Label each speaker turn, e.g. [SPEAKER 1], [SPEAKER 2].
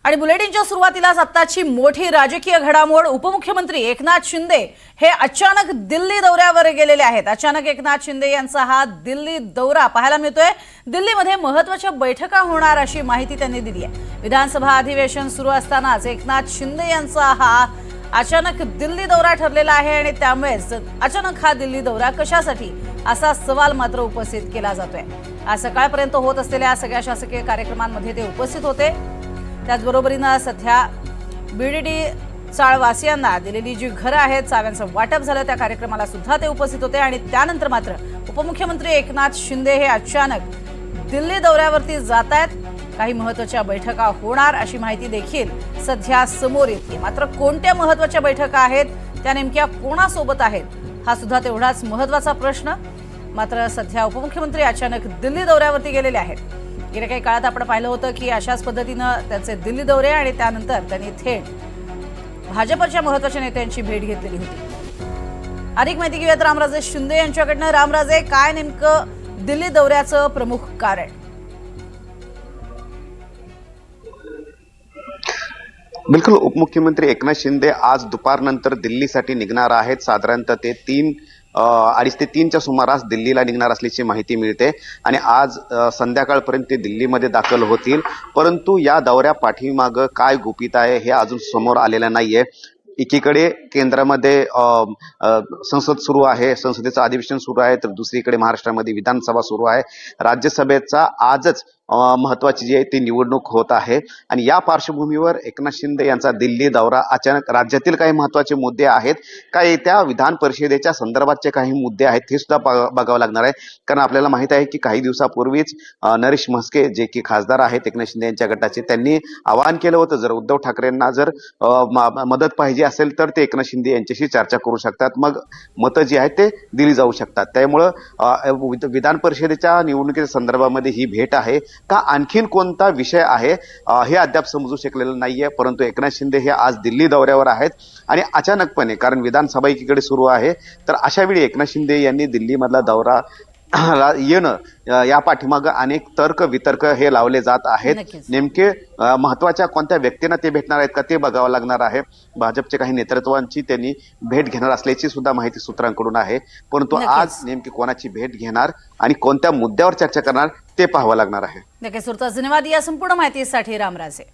[SPEAKER 1] आणि बुलेटिनच्या सुरुवातीलाच आत्ताची मोठी राजकीय घडामोड। उपमुख्यमंत्री एकनाथ शिंदे हे अचानक दिल्ली दौऱ्यावर गेलेले आहेत। अचानक एकनाथ शिंदे यांचा हा दिल्ली दौरा पाहायला मिळतोय। दिल्लीमध्ये महत्त्वाच्या बैठका होणार अशी माहिती त्यांनी दिली आहे। विधानसभा अधिवेशन सुरू असतानाच एकनाथ शिंदे यांचा हा अचानक दिल्ली दौरा ठरलेला आहे आणि त्यामुळेच अचानक हा दिल्ली दौरा कशासाठी असा सवाल मात्र उपस्थित केला जातोय। आज सकाळपर्यंत होत असलेल्या सगळ्या शासकीय कार्यक्रमांमध्ये ते उपस्थित होते। त्याचबरोबरीने सध्या बीडीडी चाळवासियांना दिलेली जी घरं आहेत चाव्यांचं वाटप झालं त्या कार्यक्रमाला सुद्धा ते उपस्थित होते। आणि त्यानंतर मात्र उपमुख्यमंत्री एकनाथ शिंदे हे अचानक दिल्ली दौऱ्यावरती जात आहेत। काही महत्त्वाच्या बैठका होणार अशी माहिती देखील सध्या समोर येते। मात्र कोणत्या महत्त्वाच्या बैठका आहेत, त्या नेमक्या कोणासोबत आहेत, हा सुद्धा तेवढाच महत्त्वाचा प्रश्न। मात्र सध्या उपमुख्यमंत्री अचानक दिल्ली दौऱ्यावरती गेलेले आहेत। गेल्या काही काळात आपण पाहिलं होतं की अशाच पद्धतीनं त्यांचे दिल्ली दौरे आणि त्यानंतर त्यांनी थेट भाजपच्या महत्त्वाच्या नेत्यांची भेट घेतलेली होती। अधिक माहिती घेऊयात रामराजे शिंदे यांच्याकडनं। रामराजे, काय नेमकं दिल्ली दौऱ्याचं प्रमुख कारण?
[SPEAKER 2] बिलकुल, उपमुख्यमंत्री एकनाथ शिंदे आज दुपारनंतर दिल्लीसाठी निघणार आहेत। साधारणतः ते 2:30 ते 3च्या सुमारास दिल्लीला निघणार असल्याची माहिती मिळते आणि आज संध्याकाळपर्यंत ते दिल्लीमध्ये दाखल होतील। परंतु या दौऱ्या पाठीमागं काय गुपित आहे हे अजून समोर आलेलं नाहीये। एकीकडे केंद्रामध्ये संसद सुरू आहे, संसदेचं अधिवेशन सुरू आहे, तर दुसरीकडे महाराष्ट्रामध्ये विधानसभा सुरू आहे। राज्यसभेचा आजच महत्वाची जी आहे ती निवडणूक होत आहे आणि या पार्श्वभूमीवर एकनाथ शिंदे यांचा दिल्ली दौरा अचानक राज्यातील काही महत्वाचे मुद्दे आहेत, काही त्या विधान परिषदेच्या संदर्भातचे काही मुद्दे आहेत हे सुद्धा बघावं लागणार आहे। कारण आपल्याला माहित आहे की काही दिवसापूर्वीच नरेश म्हस्के जे की खासदार आहेत एकनाथ शिंदे यांच्या गटाचे, त्यांनी आवाहन केलं होतं जर उद्धव ठाकरेंना जर मदत पाहिजे असेल तर ते एकनाथ शिंदे यांच्याशी चर्चा करू शकतात, मग मतं जी आहेत ते दिली जाऊ शकतात। त्यामुळं विधान परिषदेच्या निवडणुकीच्या संदर्भामध्ये ही भेट आहे का आणखीन कोणता विषय आहे हे अद्याप समजू शकलेलं नाहीये। परंतु एकनाथ शिंदे हे आज दिल्ली दौऱ्यावर आहेत आणि अचानकपणे, कारण विधानसभा एकीकडे सुरू आहे, तर अशा वेळी एकनाथ शिंदे यांनी दिल्लीमधला दौरा येणं या पाठीमागं अनेक तर्क वितर्क हे लावले जात आहेत। नेमके महत्वाच्या कोणत्या व्यक्तींना ते भेटणार आहेत का ते बघावं लागणार आहे। भाजपचे काही नेतृत्वांची त्यांनी भेट घेणार असल्याची सुद्धा माहिती सूत्रांकडून आहे। परंतु आज नेमकी कोणाची भेट घेणार आणि कोणत्या मुद्द्यावर चर्चा करणार ते पाहावं लागणार आहे।
[SPEAKER 1] नक्कीच सुरता, धन्यवाद या संपूर्ण माहितीसाठी रामराजे।